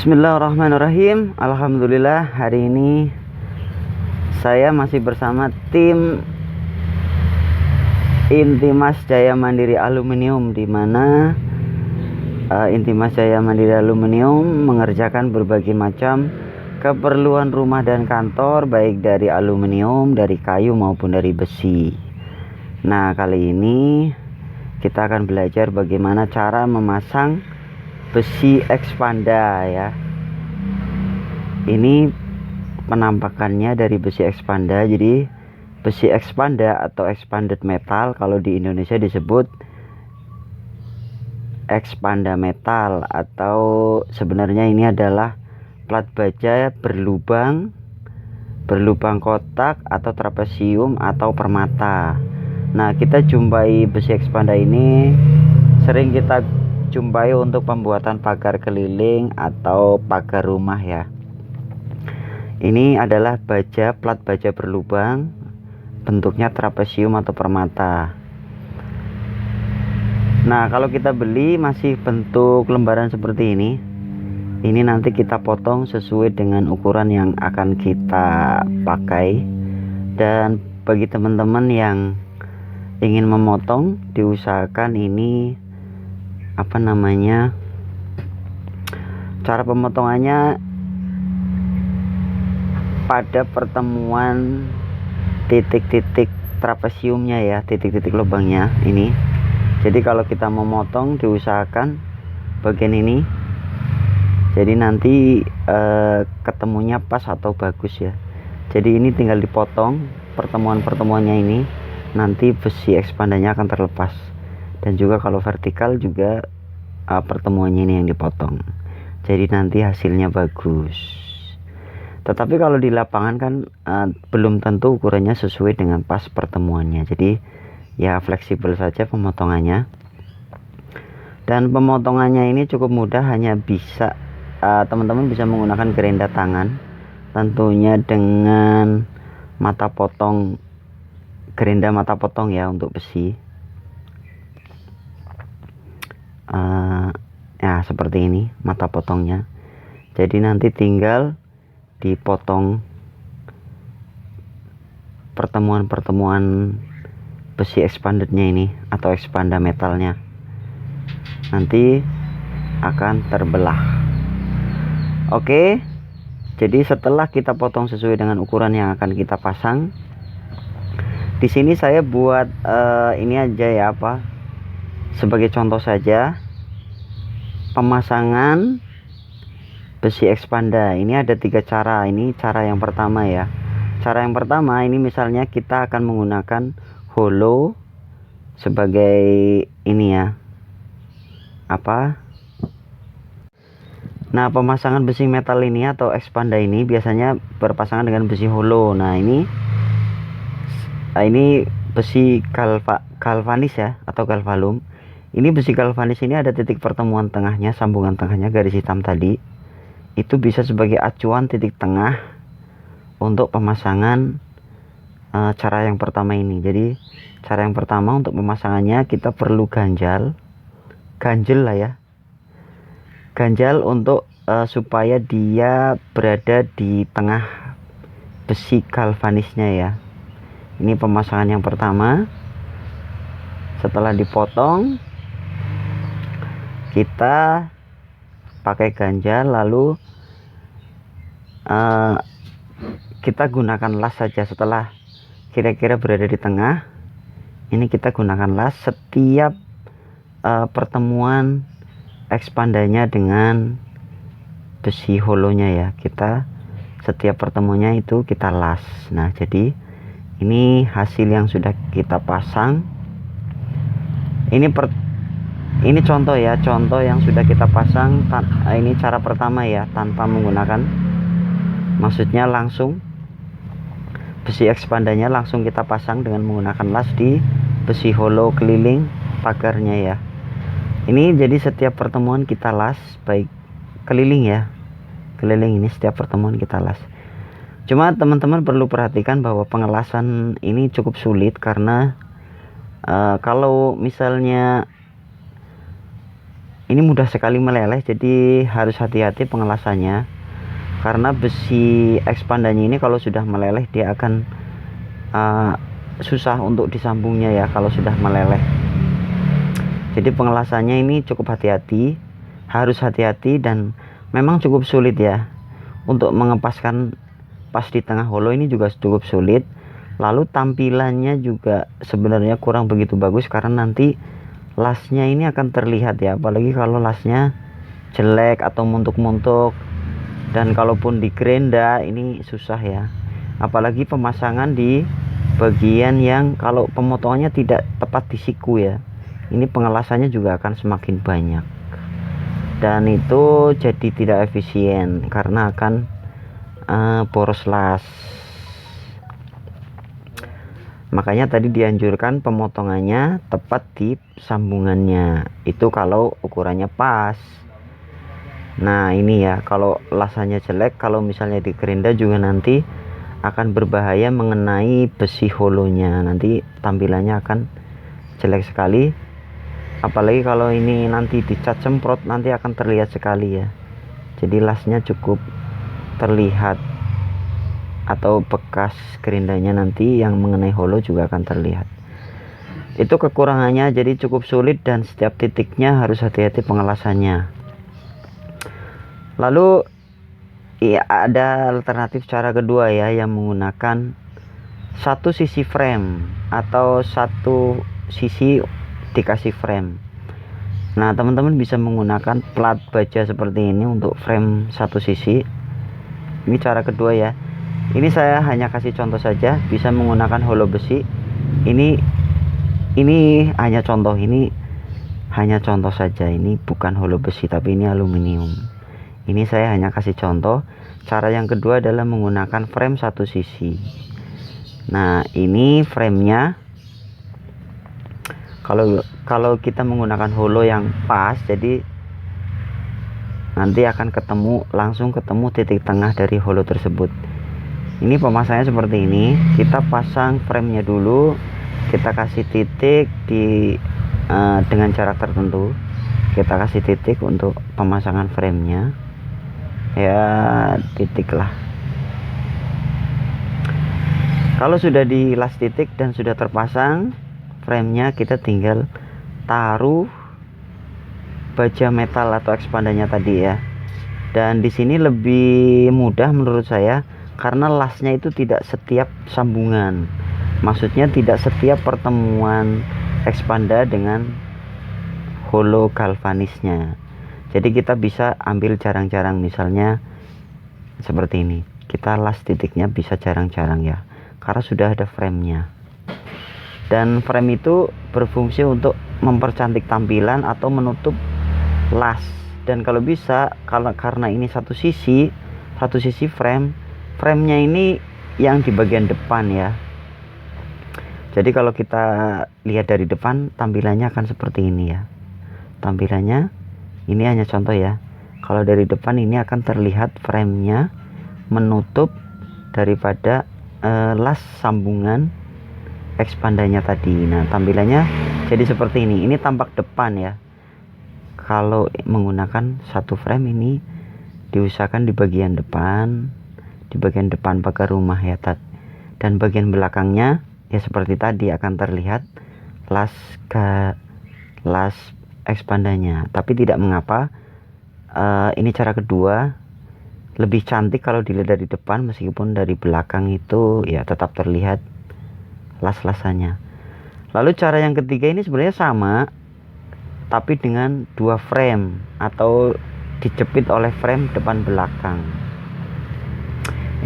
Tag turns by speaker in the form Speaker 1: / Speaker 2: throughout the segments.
Speaker 1: Bismillahirrahmanirrahim. Alhamdulillah, hari ini saya masih bersama tim Intimas Jaya Mandiri Aluminium, di mana Intimas Jaya Mandiri Aluminium mengerjakan berbagai macam keperluan rumah dan kantor, baik dari aluminium, dari kayu maupun dari besi. Nah, kali ini kita akan belajar bagaimana cara memasang besi ekspanda ya. Ini penampakannya dari besi ekspanda. Jadi besi ekspanda atau expanded metal, kalau di Indonesia disebut ekspanda metal, atau sebenarnya ini adalah plat baja berlubang kotak atau trapesium atau permata. Nah, kita jumpai besi ekspanda ini sering kita jumpai untuk pembuatan pagar keliling atau pagar rumah ya. Ini adalah baja, plat baja berlubang, bentuknya trapesium atau permata. Nah, kalau kita beli masih bentuk lembaran seperti ini nanti kita potong sesuai dengan ukuran yang akan kita pakai. Dan bagi teman-teman yang ingin memotong, diusahakan ini cara pemotongannya pada pertemuan titik-titik trapesiumnya ya, titik-titik lubangnya ini. Jadi kalau kita memotong, diusahakan bagian ini, jadi nanti ketemunya pas atau bagus ya. Jadi ini tinggal dipotong pertemuan-pertemuannya ini, nanti besi ekspandanya akan terlepas. Dan juga kalau vertikal juga pertemuannya ini yang dipotong, jadi nanti hasilnya bagus. Tetapi kalau di lapangan kan belum tentu ukurannya sesuai dengan pas pertemuannya. Jadi ya fleksibel saja pemotongannya. Dan pemotongannya ini cukup mudah, hanya bisa teman-teman bisa menggunakan gerenda tangan, tentunya dengan mata potong, gerenda mata potong ya untuk besi. Ya seperti ini mata potongnya. Jadi nanti tinggal dipotong pertemuan-pertemuan besi expandednya ini atau expanda metalnya, nanti akan terbelah. Oke, jadi setelah kita potong sesuai dengan ukuran yang akan kita pasang, di sini saya buat ini aja ya, sebagai contoh saja pemasangan besi ekspanda. Ini ada 3 cara. Ini cara yang pertama ya. Cara yang pertama ini misalnya kita akan menggunakan hollow sebagai ini ya. Nah, pemasangan besi metal ini atau ekspanda ini biasanya berpasangan dengan besi hollow. Nah, ini besi galvanis ya, atau galvalum. Ini besi galvanis ini ada titik pertemuan tengahnya, sambungan tengahnya garis hitam tadi. Itu bisa sebagai acuan titik tengah untuk pemasangan cara yang pertama ini. Jadi cara yang pertama untuk pemasangannya kita perlu ganjel lah ya. Ganjel untuk supaya dia berada di tengah besi galvanisnya ya. Ini pemasangan yang pertama. Setelah dipotong, kita pakai ganjal, lalu kita gunakan las saja. Setelah kira-kira berada di tengah, ini kita gunakan las setiap pertemuan ekspandanya dengan besi holonya ya. Kita setiap pertemuannya itu kita las. Nah, jadi ini hasil yang sudah kita pasang. Ini contoh ya, contoh yang sudah kita pasang. Ini cara pertama ya, tanpa menggunakan, maksudnya langsung besi ekspandanya langsung kita pasang dengan menggunakan las di besi hollow keliling pagarnya ya. Ini jadi setiap pertemuan kita las, baik keliling ya, keliling ini setiap pertemuan kita las. Cuma teman-teman perlu perhatikan bahwa pengelasan ini cukup sulit, karena kalau misalnya ini mudah sekali meleleh, jadi harus hati-hati pengelasannya, karena besi ekspandannya ini kalau sudah meleleh dia akan susah untuk disambungnya ya kalau sudah meleleh. Jadi pengelasannya ini cukup hati-hati, harus hati-hati, dan memang cukup sulit ya untuk mengepaskan pas di tengah holo ini juga cukup sulit. Lalu tampilannya juga sebenarnya kurang begitu bagus karena nanti lasnya ini akan terlihat ya, apalagi kalau lasnya jelek atau muntuk-muntuk, dan kalaupun di gerenda ini susah ya, apalagi pemasangan di bagian yang kalau pemotongannya tidak tepat di siku ya, ini pengelasannya juga akan semakin banyak dan itu jadi tidak efisien karena akan boros las. Makanya tadi dianjurkan pemotongannya tepat di sambungannya, itu kalau ukurannya pas. Nah ini ya, kalau lasannya jelek, kalau misalnya di gerenda juga nanti akan berbahaya mengenai besi holonya, nanti tampilannya akan jelek sekali. Apalagi kalau ini nanti dicat semprot, nanti akan terlihat sekali ya. Jadi lasnya cukup terlihat, atau bekas gerendanya nanti yang mengenai holo juga akan terlihat. Itu kekurangannya, jadi cukup sulit dan setiap titiknya harus hati-hati pengelasannya. Lalu ya, ada alternatif cara kedua ya, yang menggunakan satu sisi frame atau satu sisi dikasih frame. Nah teman-teman bisa menggunakan plat baja seperti ini untuk frame satu sisi. Ini cara kedua ya. Ini saya hanya kasih contoh saja, bisa menggunakan holo besi. Ini hanya contoh, ini hanya contoh saja. Ini bukan holo besi tapi ini aluminium. Ini saya hanya kasih contoh. Cara yang kedua adalah menggunakan frame satu sisi. Nah ini framenya, kalau kita menggunakan holo yang pas, jadi nanti akan langsung ketemu titik tengah dari holo tersebut. Ini pemasangannya seperti ini. Kita pasang framenya dulu, kita kasih titik dengan jarak tertentu. Kita kasih titik untuk pemasangan framenya ya, titik lah. Kalau sudah dilas titik dan sudah terpasang framenya, kita tinggal taruh baja metal atau ekspandannya tadi ya. Dan di sini lebih mudah menurut saya karena lasnya itu tidak setiap sambungan, maksudnya tidak setiap pertemuan ekspanda dengan holo galvanisnya. Jadi kita bisa ambil jarang-jarang, misalnya seperti ini, kita las titiknya bisa jarang-jarang ya, karena sudah ada framenya. Dan frame itu berfungsi untuk mempercantik tampilan atau menutup las. Dan kalau bisa, karena ini satu sisi framenya ini yang di bagian depan ya. Jadi kalau kita lihat dari depan, tampilannya akan seperti ini ya. Tampilannya ini hanya contoh ya. Kalau dari depan ini akan terlihat framenya menutup daripada las sambungan ekspandanya tadi. Nah tampilannya jadi seperti ini. Ini tampak depan ya. Kalau menggunakan satu frame ini diusahakan di bagian depan pagar rumah ya, dan bagian belakangnya ya seperti tadi akan terlihat las ekspandanya. Tapi tidak mengapa, ini cara kedua lebih cantik kalau dilihat dari depan, meskipun dari belakang itu ya tetap terlihat las-lasannya. Lalu cara yang ketiga ini sebenarnya sama, tapi dengan dua frame atau dijepit oleh frame depan belakang.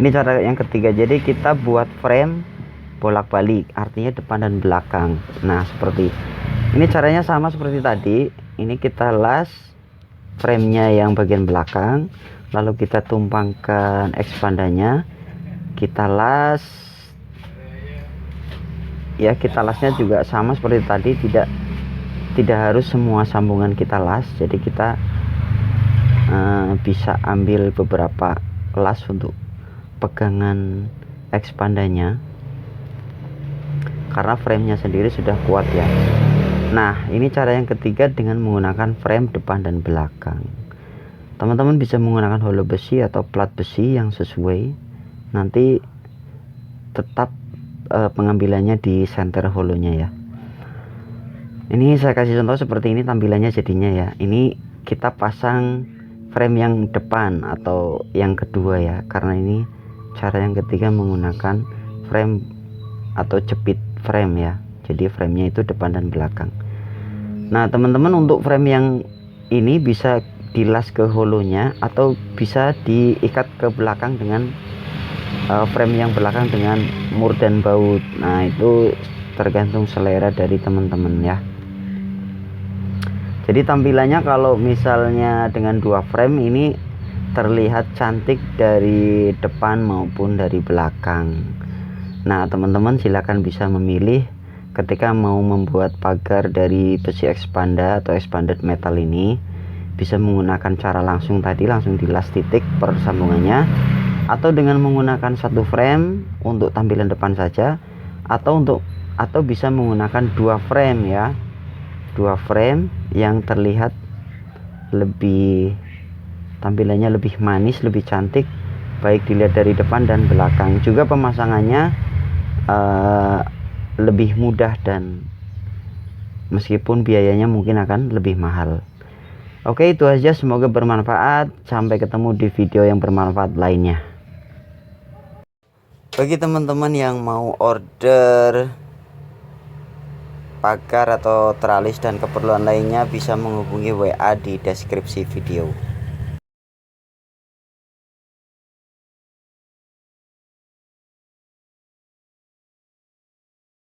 Speaker 1: Ini cara yang ketiga. Jadi kita buat frame bolak-balik, artinya depan dan belakang. Nah seperti ini, caranya sama seperti tadi. Ini kita las framenya yang bagian belakang, lalu kita tumpangkan ekspandanya, kita las ya. Kita lasnya juga sama seperti tadi, tidak harus semua sambungan kita las. Jadi kita bisa ambil beberapa las untuk pegangan ekspandanya, karena framenya sendiri sudah kuat ya. Nah, ini cara yang ketiga dengan menggunakan frame depan dan belakang. Teman-teman bisa menggunakan holo besi atau plat besi yang sesuai. Nanti tetap pengambilannya di center holonya ya. Ini saya kasih contoh seperti ini tampilannya jadinya ya. Ini kita pasang frame yang depan atau yang kedua ya, karena ini cara yang ketiga menggunakan frame atau jepit frame ya. Jadi framenya itu depan dan belakang. Nah teman-teman, untuk frame yang ini bisa dilas ke holonya atau bisa diikat ke belakang dengan frame yang belakang dengan mur dan baut. Nah itu tergantung selera dari teman-teman ya. Jadi tampilannya kalau misalnya dengan dua frame ini terlihat cantik dari depan maupun dari belakang. Nah teman-teman silahkan bisa memilih ketika mau membuat pagar dari besi expanda atau expanded metal ini. Bisa menggunakan cara langsung tadi, langsung dilas titik per sambungannya, atau dengan menggunakan satu frame untuk tampilan depan saja, atau bisa menggunakan dua frame ya, dua frame yang terlihat lebih tampilannya lebih manis, lebih cantik, baik dilihat dari depan dan belakang. Juga pemasangannya lebih mudah dan meskipun biayanya mungkin akan lebih mahal. Oke, itu aja, semoga bermanfaat. Sampai ketemu di video yang bermanfaat lainnya. Bagi teman-teman yang mau order pagar atau tralis dan keperluan lainnya, bisa menghubungi WA di deskripsi video.